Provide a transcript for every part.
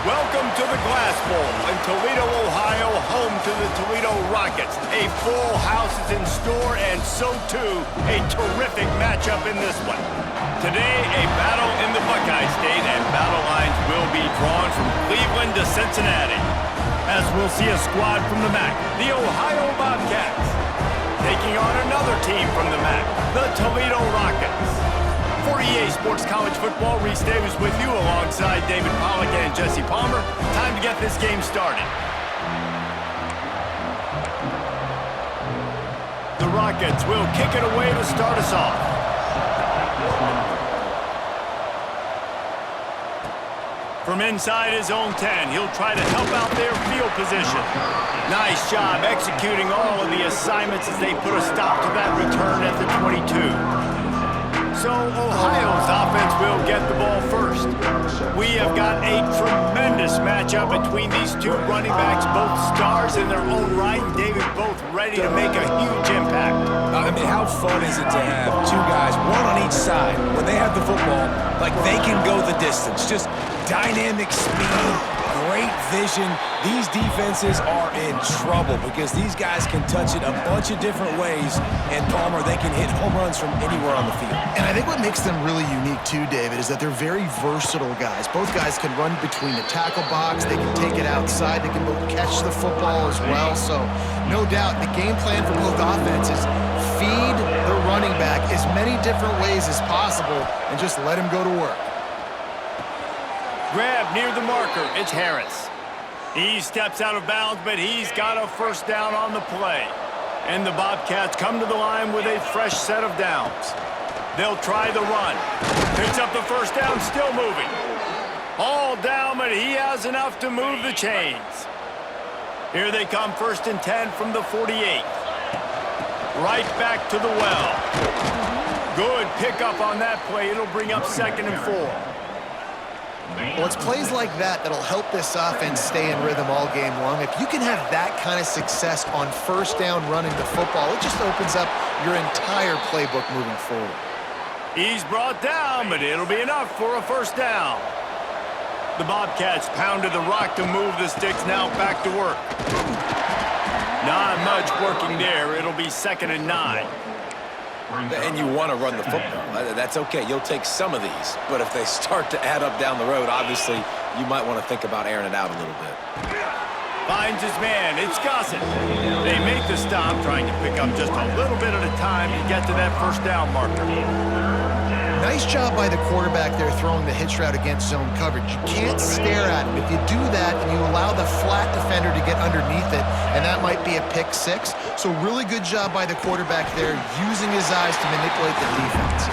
Welcome to the Glass Bowl in Toledo, Ohio, home to the Toledo Rockets. A full house is in store, and so too, a terrific matchup in this one. Today, a battle in the Buckeye State, and battle lines will be drawn from Cleveland to Cincinnati. As we'll see a squad from the MAC, the Ohio Bobcats, taking on another team from the MAC, the Toledo Rockets. For EA Sports College Football, Reese Davis with you alongside David Pollack and Jesse Palmer. Time to get this game started. The Rockets will kick it away to start us off. From inside his own 10, he'll try to help out their field position. Nice job executing all of the assignments as they put a stop to that return at the 22. So Ohio's offense will get the ball first. We have got a tremendous matchup between these two running backs, both stars in their own right. David, both ready to make a huge impact. I mean, how fun is it to have two guys, one on each side, when they have the football, like they can go the distance. Just dynamic speed, great vision. These defenses are in trouble because these guys can touch it a bunch of different ways, and Palmer, they can hit home runs from anywhere on the field. And I think what makes them really unique too, David, is that they're very versatile guys. Both guys can run between the tackle box, they can take it outside, they can both catch the football as well. So no doubt the game plan for both offenses, feed the running back as many different ways as possible and just let him go to work. Grab near the marker, it's Harris. He steps out of bounds, but he's got a first down on the play. And the Bobcats come to the line with a fresh set of downs. They'll try the run. Picks up the first down, still moving. All down, but he has enough to move the chains. Here they come, 1st and 10 from the 48. Right back to the well. Good pickup on that play. It'll bring up 2nd and 4. Well, it's plays like that that'll help this offense stay in rhythm all game long. If you can have that kind of success on first down running the football, it just opens up your entire playbook moving forward. He's brought down, but it'll be enough for a first down. The Bobcats pounded the rock to move the sticks, now back to work. Not much working there. It'll be 2nd and 9. And you want to run the football. That's okay. You'll take some of these. But if they start to add up down the road, obviously, you might want to think about airing it out a little bit. Finds his man. It's Gossett. They make the stop, trying to pick up just a little bit at a time to get to that first down marker. Nice job by the quarterback there throwing the hitch route against zone coverage. You can't stare at him. If you do that, then you allow the flat defender to get underneath it, and that might be a pick 6. So really good job by the quarterback there, using his eyes to manipulate the defense.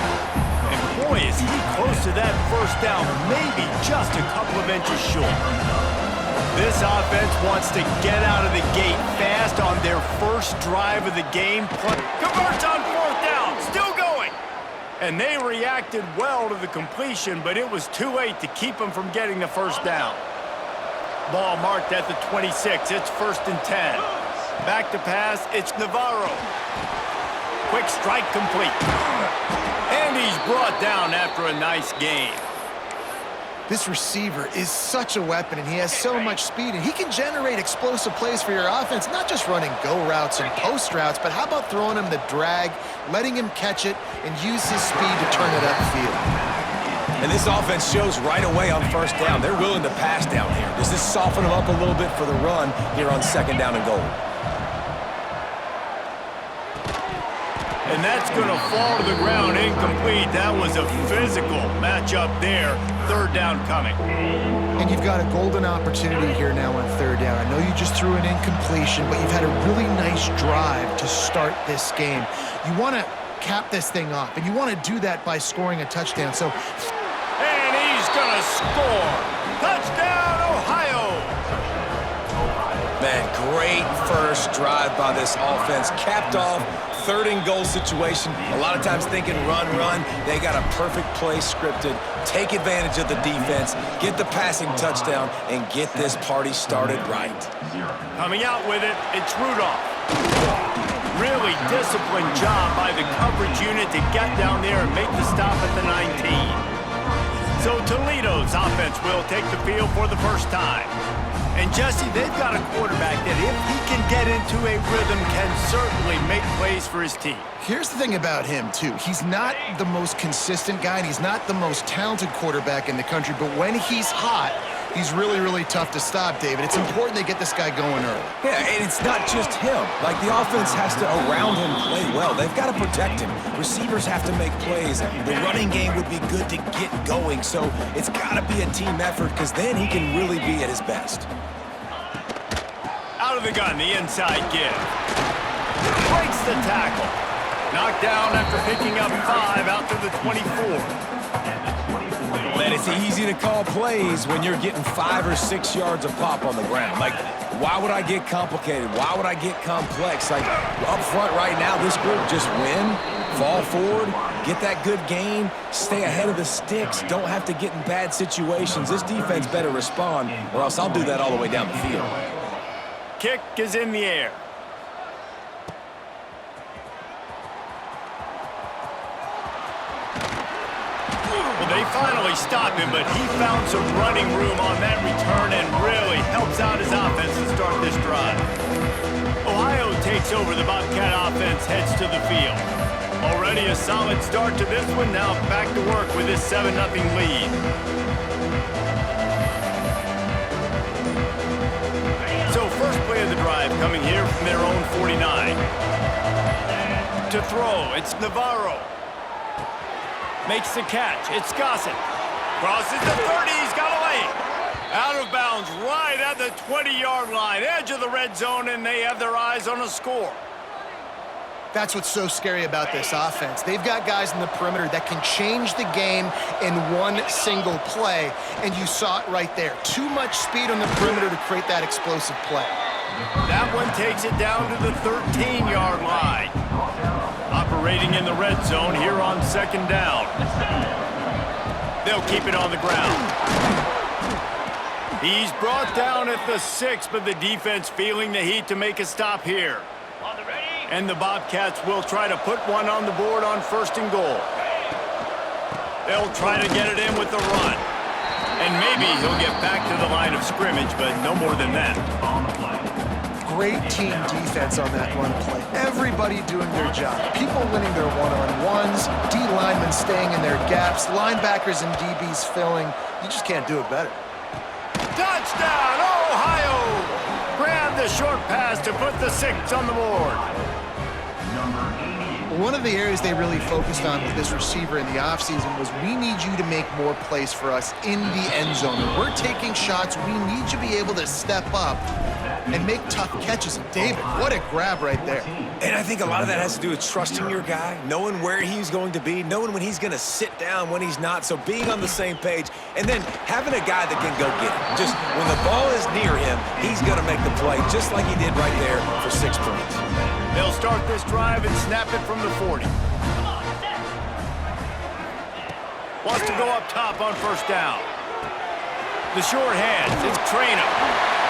And boy, is he close to that first down, maybe just a couple of inches short. This offense wants to get out of the gate fast on their first drive of the game. Converts on 4th down, still going. And they reacted well to the completion, but it was too late to keep them from getting the first down. Ball marked at the 26. It's 1st and 10. Back to pass. It's Navarro. Quick strike complete. And he's brought down after a nice gain. This receiver is such a weapon, and he has so much speed, and he can generate explosive plays for your offense, not just running go routes and post routes, but how about throwing him the drag, letting him catch it, and use his speed to turn it upfield. And this offense shows right away on first down. They're willing to pass down here. Does this soften them up a little bit for the run here on 2nd down and goal? And that's going to fall to the ground incomplete. That was a physical matchup there. 3rd down coming. And you've got a golden opportunity here now on 3rd down. I know you just threw an incompletion, but you've had a really nice drive to start this game. You want to cap this thing off, and you want to do that by scoring a touchdown. So, and he's going to score. Touchdown, Ohio! Man, great first drive by this offense. Capped off, 3rd and goal situation. A lot of times thinking run. They got a perfect play scripted. Take advantage of the defense, get the passing touchdown, and get this party started right. Coming out with it, it's Rudolph. Really disciplined job by the coverage unit to get down there and make the stop at the 19. So Toledo's offense will take the field for the first time. And Jesse, they've got a quarterback that if he can get into a rhythm can certainly make plays for his team. Here's the thing about him, too. He's not the most consistent guy, and he's not the most talented quarterback in the country, but when he's hot, he's really, really tough to stop, David. It's important they get this guy going early. Yeah, and it's not just him. Like, the offense has to, around him, play well. They've got to protect him. Receivers have to make plays. The running game would be good to get going, so it's got to be a team effort because then he can really be at his best. Out of the gun, the inside give. Breaks the tackle. Knocked down after picking up 5 out to the 24. And it's easy to call plays when you're getting 5 or 6 yards of pop on the ground. Like, why would I get complicated? Why would I get complex? Like, up front right now, this group just win, fall forward, get that good gain, stay ahead of the sticks, don't have to get in bad situations. This defense better respond, or else I'll do that all the way down the field. Kick is in the air. Well, they finally stopped him, but he found some running room on that return and really helps out his offense to start this drive. Ohio takes over. The Bobcat offense heads to the field. Already a solid start to this one. Now back to work with this 7-0 lead. So first play of the drive coming here from their own 49. To throw, it's Navarro. Makes the catch. It's Gossett. Crosses the 30. He's got a lane. Out of bounds right at the 20-yard line. Edge of the red zone, and they have their eyes on a score. That's what's so scary about this offense. They've got guys in the perimeter that can change the game in one single play, and you saw it right there. Too much speed on the perimeter to create that explosive play. That one takes it down to the 13-yard line. Operating in the red zone here on second down. They'll keep it on the ground. He's brought down at the 6, but the defense feeling the heat to make a stop here. And the Bobcats will try to put one on the board on 1st and goal. They'll try to get it in with the run. And maybe he'll get back to the line of scrimmage, but no more than that. Great team defense on that run play. Everybody doing their job. People winning their one-on-ones, D linemen staying in their gaps, linebackers and DBs filling. You just can't do it better. Touchdown, Ohio! Grab the short pass to put the 6 on the board. One of the areas they really focused on with this receiver in the offseason was we need you to make more plays for us in the end zone. When we're taking shots, we need you to be able to step up and make tough catches. And David, what a grab right there. And I think a lot of that has to do with trusting your guy, knowing where he's going to be, knowing when he's going to sit down, when he's not. So being on the same page, and then having a guy that can go get it. Just when the ball is near him, he's going to make the play, just like he did right there for 6 points. They'll start this drive and snap it from the 40. Wants to go up top on 1st down. The short hands, it's Traynham.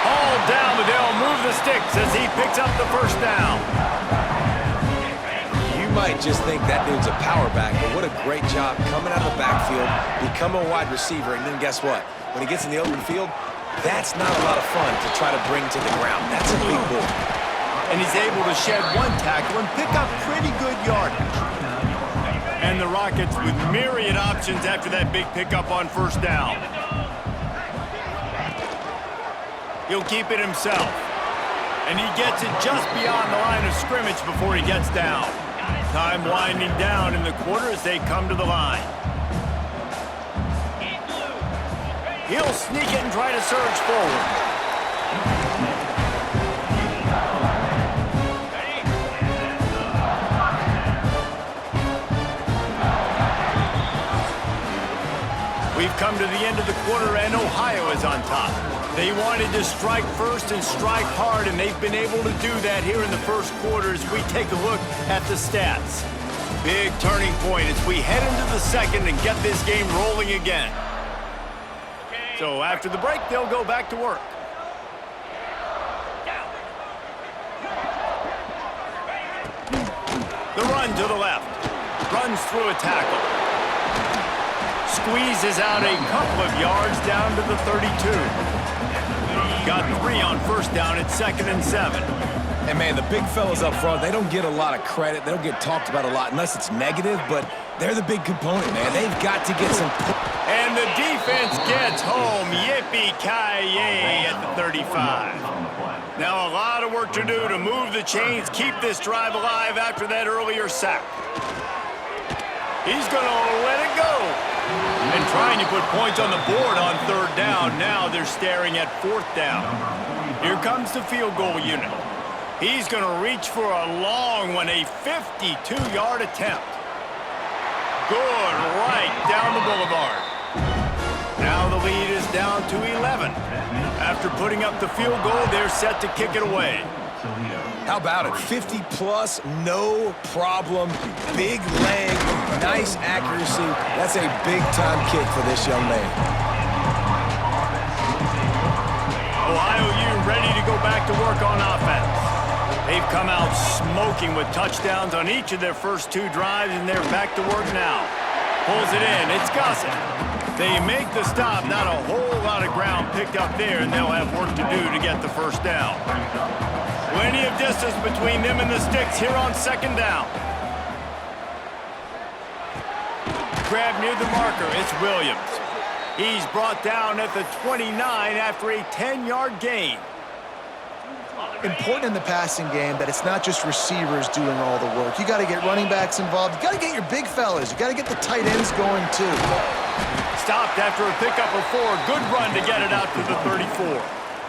All down, but they'll move the sticks as he picks up the 1st down. You might just think that dude's a power back, but what a great job coming out of the backfield, become a wide receiver, and then guess what? When he gets in the open field, that's not a lot of fun to try to bring to the ground. That's a big boy. And he's able to shed one tackle and pick up pretty good yardage. And the Rockets with myriad options after that big pickup on 1st down. He'll keep it himself. And he gets it just beyond the line of scrimmage before he gets down. Time winding down in the quarter as they come to the line. He'll sneak it and try to surge forward. We've come to the end of the quarter, and Ohio is on top. They wanted to strike first and strike hard, and they've been able to do that here in the first quarter as we take a look at the stats. Big turning point as we head into the second and get this game rolling again. So after the break, they'll go back to work. The run to the left. Runs through a tackle. Squeezes out a couple of yards down to the 32. Got 3 on first down at 2nd and 7. And, man, the big fellas up front, they don't get a lot of credit. They don't get talked about a lot unless it's negative, but they're the big component, man. They've got to get some... And the defense gets home. Yippee-ki-yay at the 35. Now a lot of work to do to move the chains, keep this drive alive after that earlier sack. He's going to let it go. And trying to put points on the board on 3rd down. Now they're staring at 4th down. Here comes the field goal unit. He's going to reach for a long one, a 52-yard attempt. Good, right down the boulevard. Now the lead is down to 11. After putting up the field goal, they're set to kick it away. How about it? 50-plus, no problem. Big leg, nice accuracy. That's a big-time kick for this young man. Ohio U ready to go back to work on offense. They've come out smoking with touchdowns on each of their first 2 drives, and they're back to work now. Pulls it in. It's Gossett. They make the stop. Not a whole lot of ground picked up there, and they'll have work to do to get the first down. Plenty of distance between them and the sticks here on 2nd down. Grab near the marker. It's Williams. He's brought down at the 29 after a 10-yard gain. Important in the passing game that it's not just receivers doing all the work. You got to get running backs involved. You got to get your big fellas. You got to get the tight ends going too. Stopped after a pickup of 4. Good run to get it out to the 34.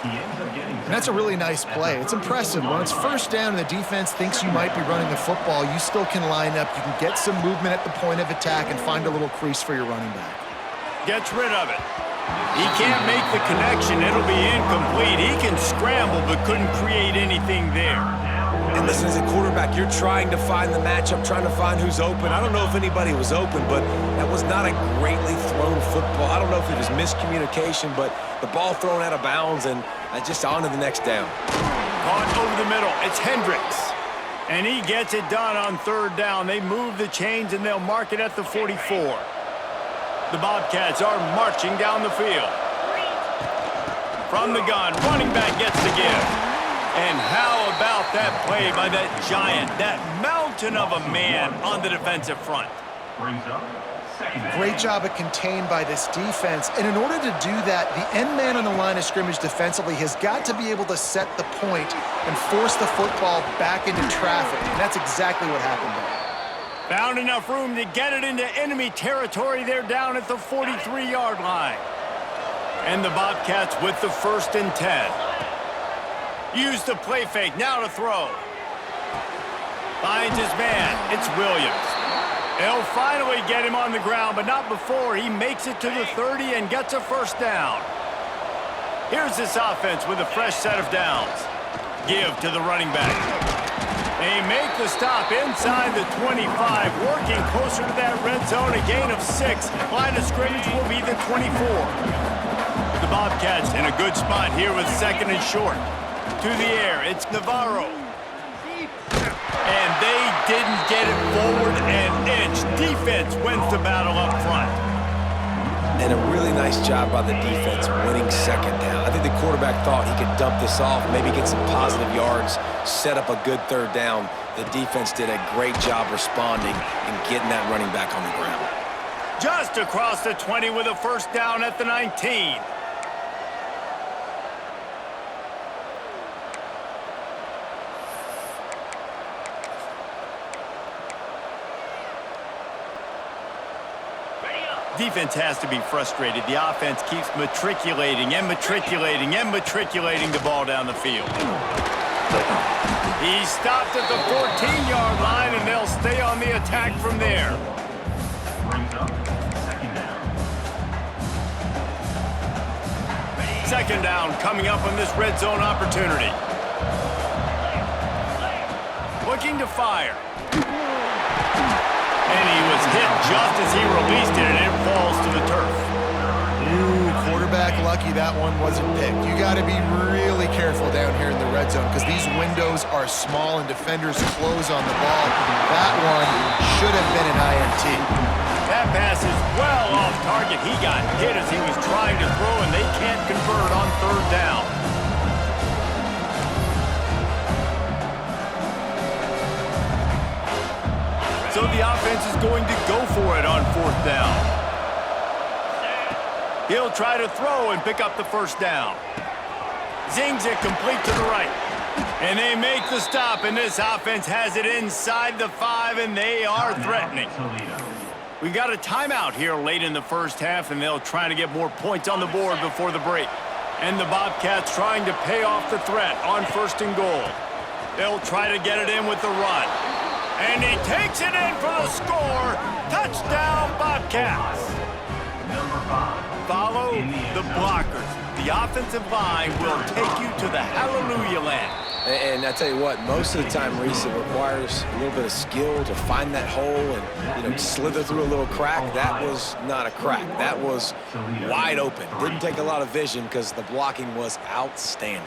And that's a really nice play. It's impressive. When it's 1st down and the defense thinks you might be running the football, you still can line up. You can get some movement at the point of attack and find a little crease for your running back. Gets rid of it. He can't make the connection. It'll be incomplete. He can scramble but couldn't create anything there. And listen, as a quarterback, you're trying to find the matchup, trying to find who's open. I don't know if anybody was open, but that was not a greatly thrown football. I don't know if it was miscommunication, but the ball thrown out of bounds and just on to the next down. Caught over the middle. It's Hendricks. And he gets it done on 3rd down. They move the chains, and they'll mark it at the 44. The Bobcats are marching down the field. From the gun, running back gets the give. And how about that play by that giant, that mountain of a man on the defensive front? Great job of contained by this defense. And in order to do that, the end man on the line of scrimmage defensively has got to be able to set the point and force the football back into traffic. And that's exactly what happened there. Found enough room to get it into enemy territory. They're down at the 43-yard line. And the Bobcats with the 1st and 10. Use the play fake, now to throw. Finds his man, it's Williams. They'll finally get him on the ground, but not before he makes it to the 30 and gets a 1st down. Here's this offense with a fresh set of downs. Give to the running back. They make the stop inside the 25, working closer to that red zone, a gain of 6. Line of scrimmage will be the 24. The Bobcats in a good spot here with 2nd and short. To the air, it's Navarro. And they didn't get it forward an inch. Defense wins the battle up front. And a really nice job by the defense winning 2nd down. I think the quarterback thought he could dump this off, maybe get some positive yards, set up a good 3rd down. The defense did a great job responding and getting that running back on the ground. Just across the 20 with a 1st down at the 19. Defense has to be frustrated. The offense keeps matriculating and matriculating and matriculating the ball down the field. He stopped at the 14-yard line, and they'll stay on the attack from there. Second down coming up on this red zone opportunity. Looking to fire. And he was hit just as he released it, and it falls to the turf. Ooh, quarterback lucky that one wasn't picked. You got to be really careful down here in the red zone because these windows are small and defenders close on the ball. That one should have been an INT. That pass is well off target. He got hit as he was trying to throw, and they can't convert on third down. So the offense is going to go for it on fourth down. He'll try to throw and pick up the first down. Zings it complete to the right. And they make the stop, and this offense has it inside the 5, and they are threatening. We've got a timeout here late in the first half, and they'll try to get more points on the board before the break. And the Bobcats trying to pay off the threat on first and goal. They'll try to get it in with the run. And he takes it in for the score. Touchdown, Bobcats. Follow the blockers. The offensive line will take you to the hallelujah land. And I tell you what, most of the time, Reese, it requires a little bit of skill to find that hole and, slither through a little crack. That was not a crack. That was wide open. Didn't take a lot of vision because the blocking was outstanding.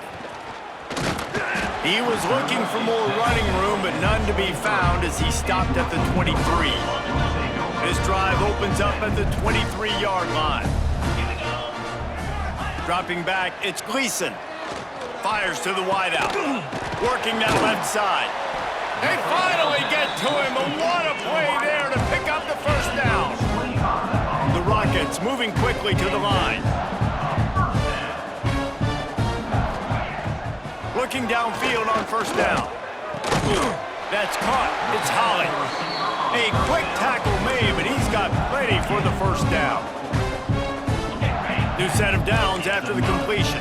He was looking for more running room, but none to be found as he stopped at the 23. This drive opens up at the 23-yard line. Dropping back, it's Gleason. Fires to the wideout. Working that left side. They finally get to him, and what a play there to pick up the first down. The Rockets moving quickly to the line. Looking downfield on first down. That's caught. It's Holly. A quick tackle made, but he's got plenty for the first down. New set of downs after the completion.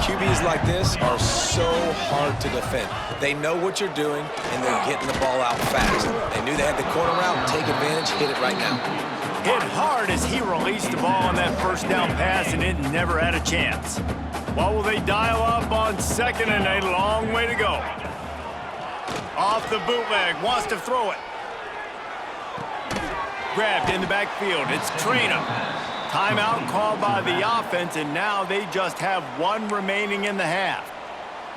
QBs like this are so hard to defend. They know what you're doing, and they're getting the ball out fast. They knew they had the corner route. Take advantage. Hit it right now. Hit hard as he released the ball on that first down pass, and it never had a chance. What will they dial up on second and a long way to go? Off the bootleg, wants to throw it. Grabbed in the backfield, it's Traynham. Timeout called by the offense, and now they just have one remaining in the half.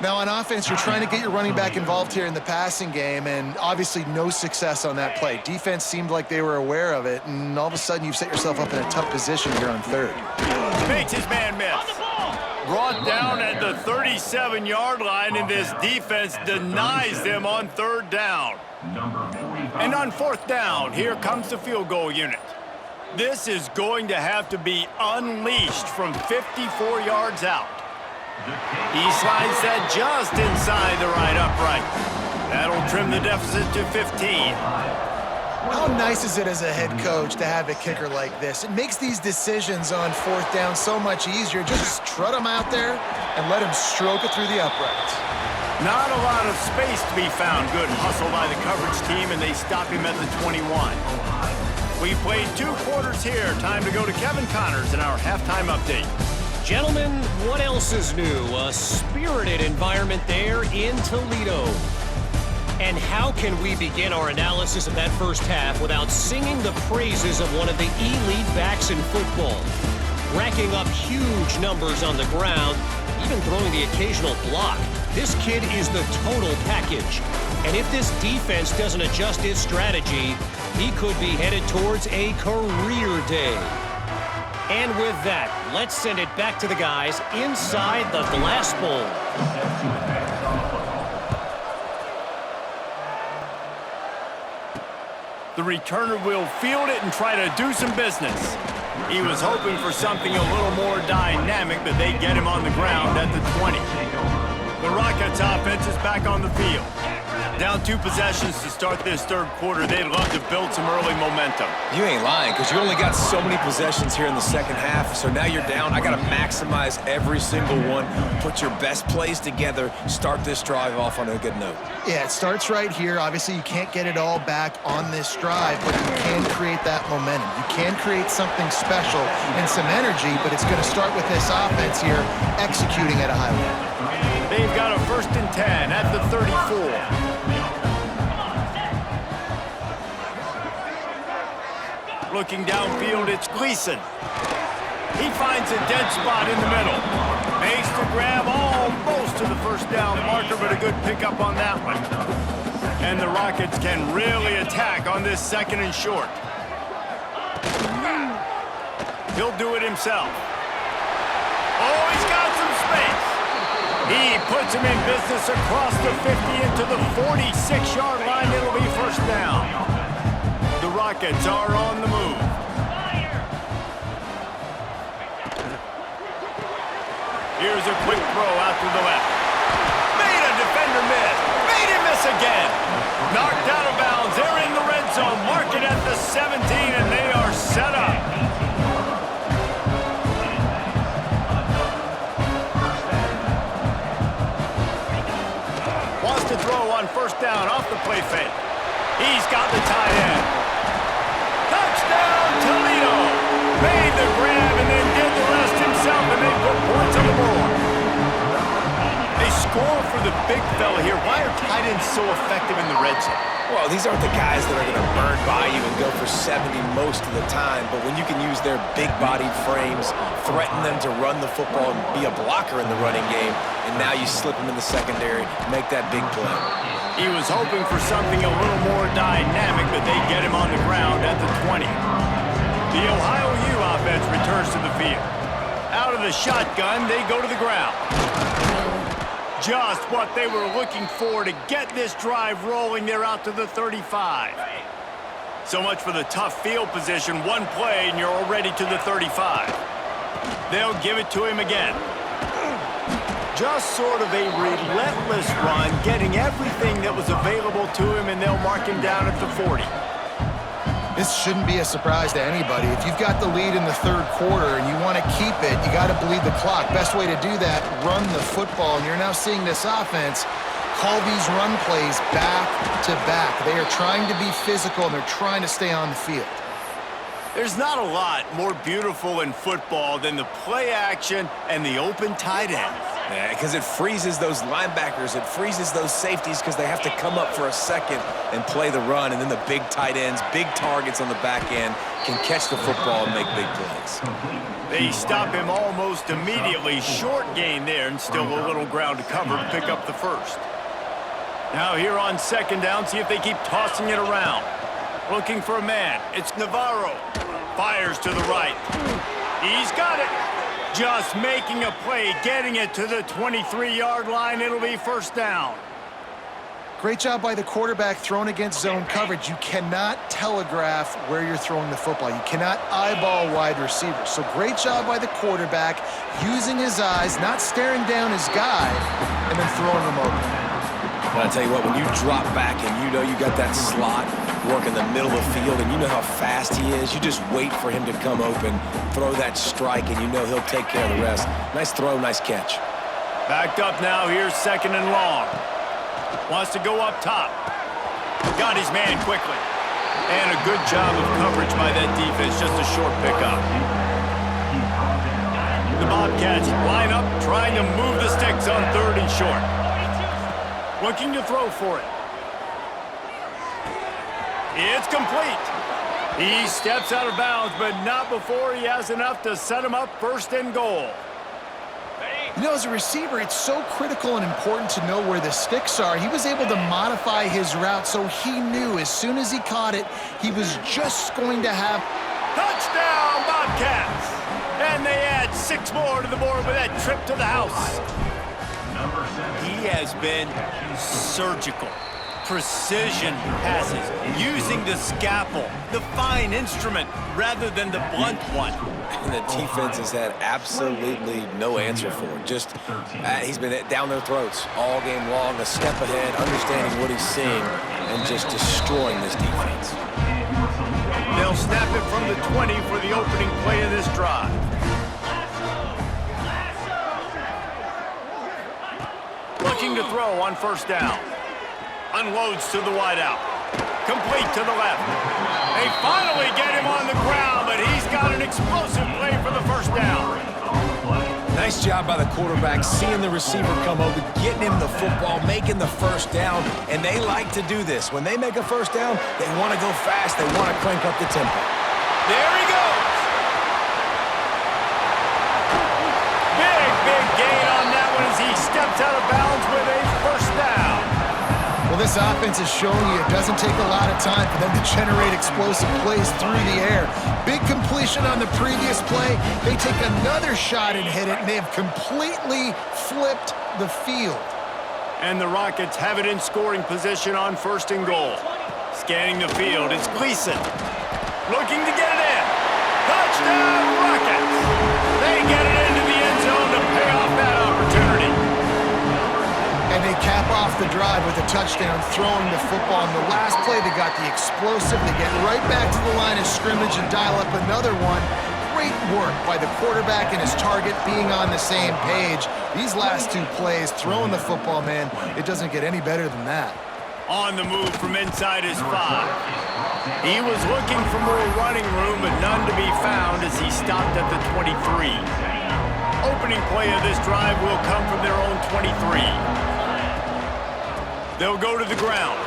Now on offense, you're trying to get your running back involved here in the passing game, and obviously no success on that play. Defense seemed like they were aware of it, and all of a sudden you've set yourself up in a tough position here on third. Makes his man miss. Brought down at the 37-yard line, and this defense denies them on third down. And on fourth down, here comes the field goal unit. This is going to have to be unleashed from 54 yards out. He slides that just inside the right upright. That'll trim the deficit to 15. How nice is it as a head coach to have a kicker like this? It makes these decisions on fourth down so much easier. Just trot him out there and let him stroke it through the uprights. Not a lot of space to be found. Good hustle by the coverage team, and they stop him at the 21. We played 2 quarters here. Time to go to Kevin Connors in our halftime update. Gentlemen, what else is new? A spirited environment there in Toledo. And how can we begin our analysis of that first half without singing the praises of one of the elite backs in football? Racking up huge numbers on the ground, even throwing the occasional block. This kid is the total package. And if this defense doesn't adjust its strategy, he could be headed towards a career day. And with that, let's send it back to the guys inside the glass bowl. The returner will field it and try to do some business. He was hoping for something a little more dynamic, but they get him on the ground at the 20. The Rockets offense is back on the field. Down 2 possessions to start this third quarter. They'd love to build some early momentum. You ain't lying, because you only got so many possessions here in the second half, so now you're down. I got to maximize every single one, put your best plays together, start this drive off on a good note. Yeah, it starts right here. Obviously, you can't get it all back on this drive, but you can create that momentum. You can create something special and some energy, but it's going to start with this offense here executing at a high level. They've got a 1st and 10 at the 34. Looking downfield, it's Gleason. He finds a dead spot in the middle. Makes the grab almost to the first down marker, but a good pickup on that one. And the Rockets can really attack on this 2nd and short. He'll do it himself. Oh, he's got some space. He puts him in business across the 50 into the 46-yard line. It'll be first down. The Rockets are on the move. Here's a quick throw out to the left. Made a defender miss. Made him miss again. Knocked out of bounds. They're in the red zone. Mark it at the 17, and they are set up. Wants to throw on first down off the play fake. He's got the tight end. Touchdown, Toledo. Made the grab and then did the rest himself, and they put points on the board. They score for the big fella here. Why are tight ends so effective in the red zone? Well, these aren't the guys that are going to burn by you and go for 70 most of the time, but when you can use their big-bodied frames, threaten them to run the football and be a blocker in the running game, and now you slip them in the secondary, make that big play. He was hoping for something a little more dynamic, but they get him on the ground at the 20. The Ohio U offense returns to the field. Out of the shotgun, they go to the ground. Just what they were looking for to get this drive rolling. They're out to the 35. So much for the tough field position. One play, and you're already to the 35. They'll give it to him again. Just sort of a relentless run, getting everything that was available to him, and they'll mark him down at the 40. This shouldn't be a surprise to anybody. If you've got the lead in the 3rd quarter and you want to keep it, you got to bleed the clock. Best way to do that, run the football. And you're now seeing this offense call these run plays back to back. They are trying to be physical, and they're trying to stay on the field. There's not a lot more beautiful in football than the play action and the open tight end. Yeah, because it freezes those linebackers. It freezes those safeties because they have to come up for a second and play the run. And then the big tight ends, big targets on the back end, can catch the football and make big plays. They stop him almost immediately. Short gain there, and still a little ground to cover to pick up the first. Now here on 2nd down, see if they keep tossing it around. Looking for a man. It's Navarro. Fires to the right. He's got it. Just making a play, getting it to the 23-yard line. It'll be first down. Great job by the quarterback thrown against zone coverage. You cannot telegraph where you're throwing the football. You cannot eyeball wide receivers. So great job by the quarterback using his eyes, not staring down his guy, and then throwing him open. But I tell you what, when you drop back and you know you got that slot work in the middle of the field and you know how fast he is, you just wait for him to come open, throw that strike, and you know he'll take care of the rest. Nice throw, nice catch. Backed up now. Here's 2nd and long. Wants to go up top. Got his man quickly. And a good job of coverage by that defense. Just a short pickup. The Bobcats line up, trying to move the sticks on 3rd and short. Looking to throw for it. It's complete. He steps out of bounds, but not before he has enough to set him up 1st and goal. You know, as a receiver, it's so critical and important to know where the sticks are. He was able to modify his route so he knew as soon as he caught it, he was just going to have... Touchdown, Bobcats! And they add 6 more to the board with that trip to the house. He has been surgical. Precision passes, using the scalpel, the fine instrument, rather than the blunt one. And the defense has had absolutely no answer for it. Just, he's been down their throats all game long, a step ahead, understanding what he's seeing, and just destroying this defense. They'll snap it from the 20 for the opening play of this drive. Looking to throw on 1st down. Unloads to the wideout. Complete to the left. They finally get him on the ground, but he's got an explosive play for the 1st down. Nice job by the quarterback, seeing the receiver come over, getting him the football, making the 1st down, and they like to do this. When they make a 1st down, they want to go fast, they want to crank up the tempo. There he goes. gets out of bounds with a first down. Well, this offense is showing you it doesn't take a lot of time for them to generate explosive plays through the air. Big completion on the previous play. They take another shot and hit it, and they have completely flipped the field. And the Rockets have it in scoring position on first and goal. Scanning the field, it's Gleason. Looking to get it in. Touchdown, Rockets! They get it into the end zone to pay off that opportunity. And they cap off the drive with a touchdown, throwing the football. In the last play, they got the explosive. They get right back to the line of scrimmage and dial up another one. Great work by the quarterback and his target being on the same page. These last two plays, throwing the football, man, it doesn't get any better than that. On the move from inside his 5. He was looking for more running room, but none to be found as he stopped at the 23. Opening play of this drive will come from their own 23. They'll go to the ground.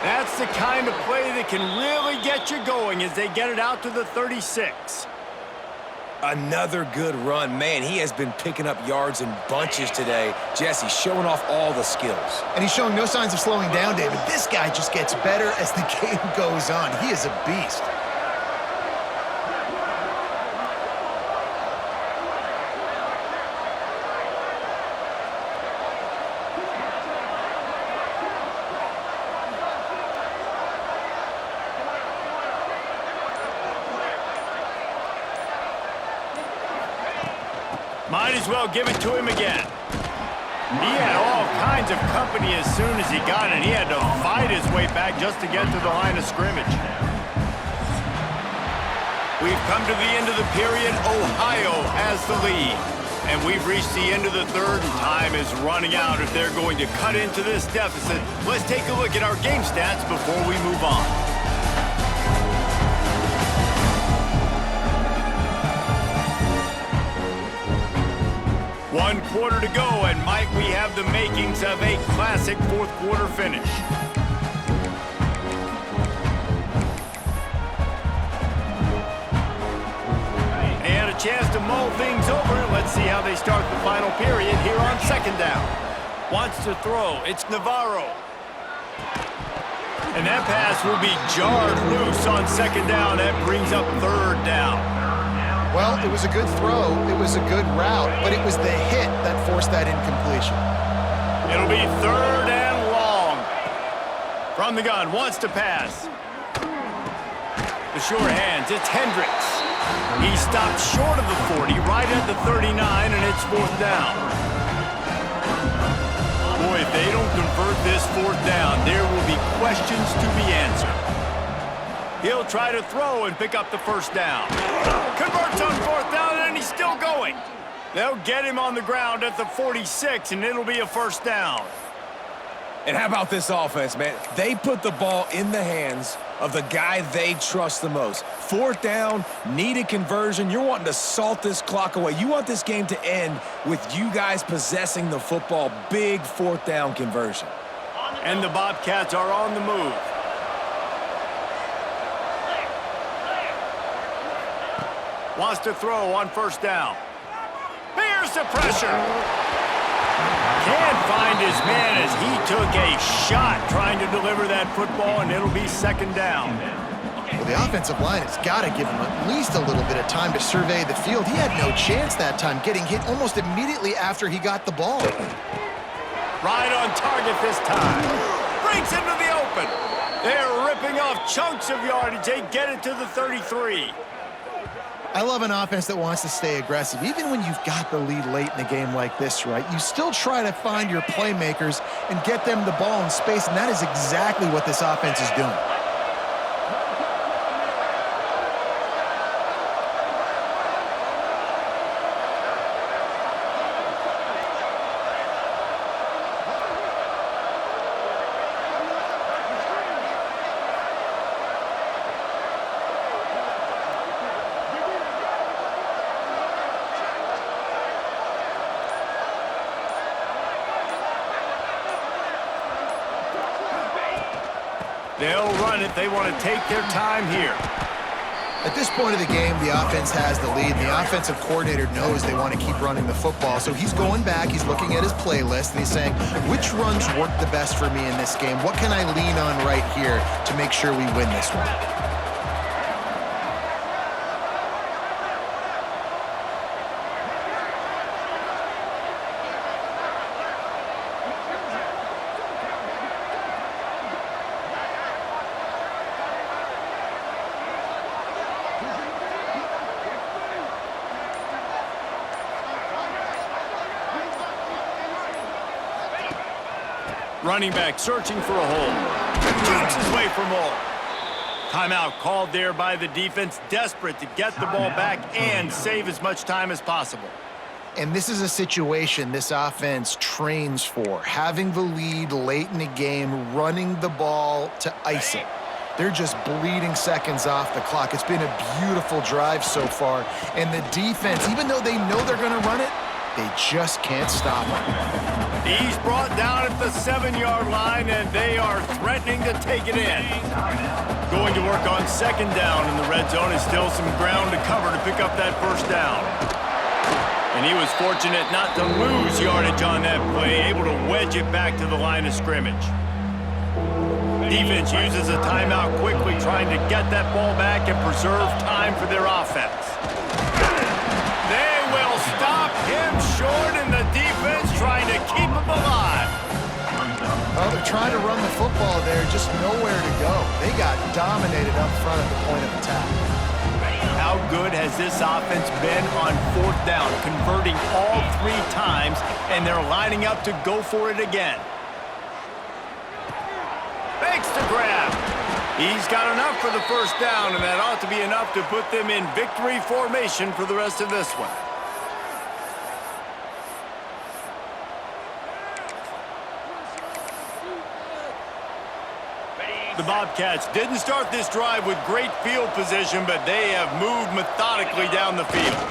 That's the kind of play that can really get you going as they get it out to the 36. Another good run. Man, he has been picking up yards in bunches today. Jesse, showing off all the skills. And he's showing no signs of slowing down, David. This guy just gets better as the game goes on. He is a beast. Might as well give it to him again. He had all kinds of company as soon as he got it. He had to fight his way back just to get to the line of scrimmage. We've come to the end of the period. Ohio has the lead. And we've reached the end of the third, and time is running out if they're going to cut into this deficit. Let's take a look at our game stats before we move on. One quarter to go, and might we have the makings of a classic fourth quarter finish. They had a chance to mull things over. Let's see how they start the final period here on second down. Wants to throw. It's Navarro. And that pass will be jarred loose on second down. That brings up third down. Well, it was a good throw, it was a good route, but it was the hit that forced that incompletion. It'll be third and long. From the gun, wants to pass. The sure hands, it's Hendricks. He stopped short of the 40, right at the 39, and it's fourth down. Boy, if they don't convert this fourth down, there will be questions to be answered. He'll try to throw and pick up the first down. Converts on fourth down, and he's still going. They'll get him on the ground at the 46, and it'll be a first down. And how about this offense, man? They put the ball in the hands of the guy they trust the most. Fourth down, needed conversion. You're wanting to salt this clock away. You want this game to end with you guys possessing the football. Big fourth down conversion. And the Bobcats are on the move. Wants to throw on first down. Here's the pressure. Can't find his man as he took a shot trying to deliver that football, and it'll be second down. Well, the offensive line has got to give him at least a little bit of time to survey the field. He had no chance that time, getting hit almost immediately after he got the ball. Right on target this time. Breaks into the open. They're ripping off chunks of yardage. They get it to the 33. I love an offense that wants to stay aggressive. Even when you've got the lead late in a game like this, right, you still try to find your playmakers and get them the ball in space, and that is exactly what this offense is doing. They'll run it. They want to take their time here. At this point of the game, the offense has the lead. The offensive coordinator knows they want to keep running the football. So he's going back, he's looking at his playlist, and he's saying, which runs work the best for me in this game? What can I lean on right here to make sure we win this one? Running back searching for a hole. Keeps his way for more. Timeout called there by the defense, desperate to get the ball back and save as much time as possible. And this is a situation this offense trains for, having the lead late in the game, running the ball to ice it. They're just bleeding seconds off the clock. It's been a beautiful drive so far. And the defense, even though they know they're going to run it, they just can't stop him. He's brought down at the 7-yard line, and they are threatening to take it in. Going to work on second down in the red zone. Is still some ground to cover to pick up that first down. And he was fortunate not to lose yardage on that play, able to wedge it back to the line of scrimmage. Defense uses a timeout quickly, trying to get that ball back and preserve time for their offense. They will stop him short, and the defense trying to keep him alive. Oh, they're trying to run the football there, just nowhere to go. They got dominated up front at the point of attack. How good has this offense been on fourth down, converting all 3 times, and they're lining up to go for it again. Fakes the grab. He's got enough for the first down, and that ought to be enough to put them in victory formation for the rest of this one. The Bobcats didn't start this drive with great field position, but they have moved methodically down the field.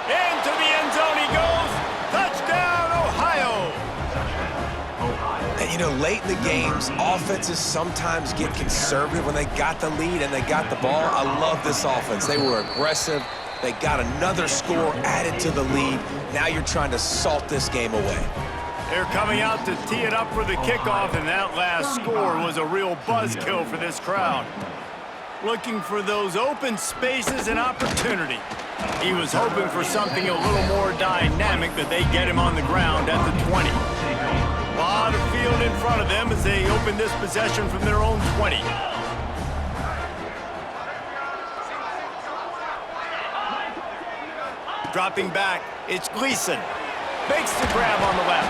Into the end zone he goes. Touchdown, Ohio! And, you know, late in the games, offenses sometimes get conservative when they got the lead and they got the ball. I love this offense. They were aggressive. They got another score added to the lead. Now you're trying to salt this game away. They're coming out to tee it up for the kickoff, and that last score was a real buzzkill for this crowd. Looking for those open spaces and opportunity. He was hoping for something a little more dynamic, but they get him on the ground at the 20. A lot of field in front of them as they open this possession from their own 20. Dropping back, it's Gleason. Makes the grab on the left.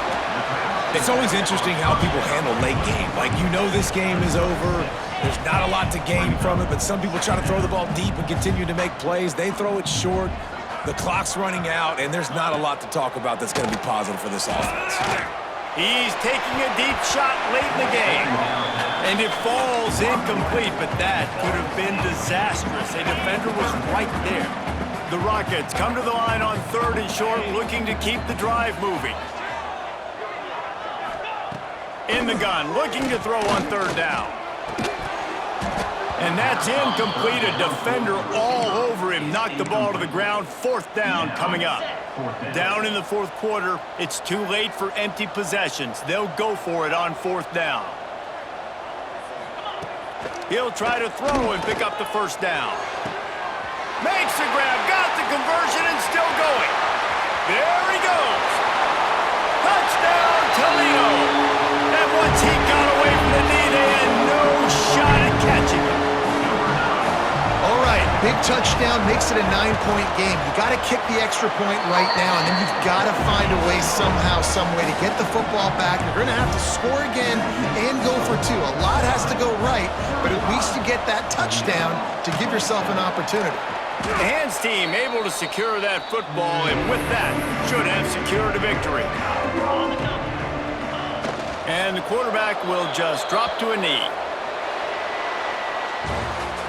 It's always interesting how people handle late game. Like, you know this game is over. There's not a lot to gain from it, but some people try to throw the ball deep and continue to make plays. They throw it short. The clock's running out, and there's not a lot to talk about that's going to be positive for this offense. He's taking a deep shot late in the game. And it falls incomplete, but that could have been disastrous. A defender was right there. The Rockets come to the line on 3rd and short, looking to keep the drive moving. In the gun, looking to throw on 3rd down. And that's incomplete. A defender all over him. Knocked the ball to the ground. 4th down coming up. Down in the 4th quarter, it's too late for empty possessions. They'll go for it on 4th down. He'll try to throw and pick up the 1st down. Makes the grab, got the conversion, and still going. There he goes. Touchdown, Toledo. And once he got away from the knee, they had no shot at catching him. All right, big touchdown makes it a 9-point game. You got to kick the extra point right now, and then you've got to find a way somehow, some way to get the football back. You're going to have to score again and go for 2. A lot has to go right, but at least you get that touchdown to give yourself an opportunity. The hands team able to secure that football, and with that, should have secured a victory. And the quarterback will just drop to a knee.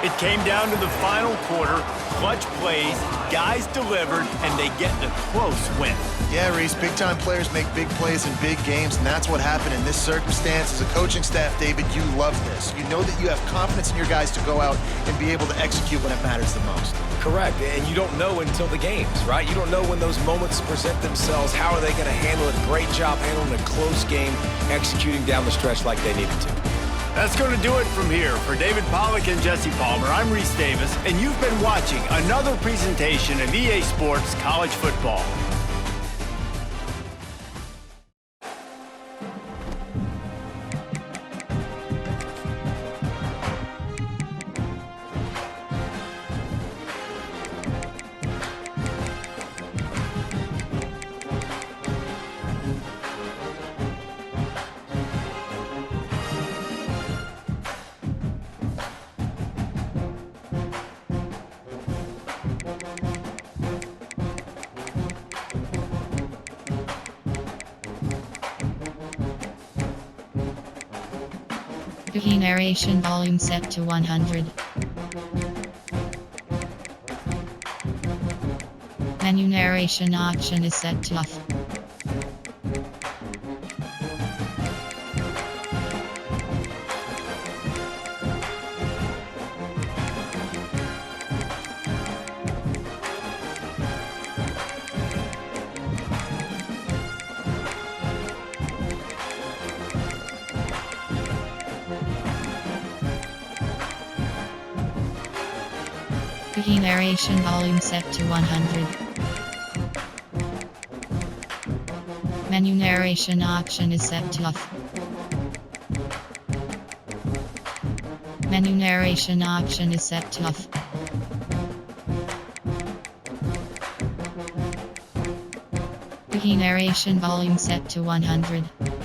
It came down to the final quarter, clutch plays, guys delivered, and they get the close win. Yeah, Reese, big-time players make big plays in big games, and that's what happened in this circumstance. As a coaching staff, David, you love this. You know that you have confidence in your guys to go out and be able to execute when it matters the most. Correct, and you don't know until the games, right? You don't know when those moments present themselves. How are they going to handle it? Great job handling a close game, executing down the stretch like they needed to. That's going to do it from here. For David Pollack and Jesse Palmer, I'm Reese Davis, and you've been watching another presentation of EA Sports College Football. Key narration volume set to 100. Menu narration option is set to off. Key narration volume set to 100. Menu narration option is set to off. Menu narration option is set to off. Key narration volume set to 100.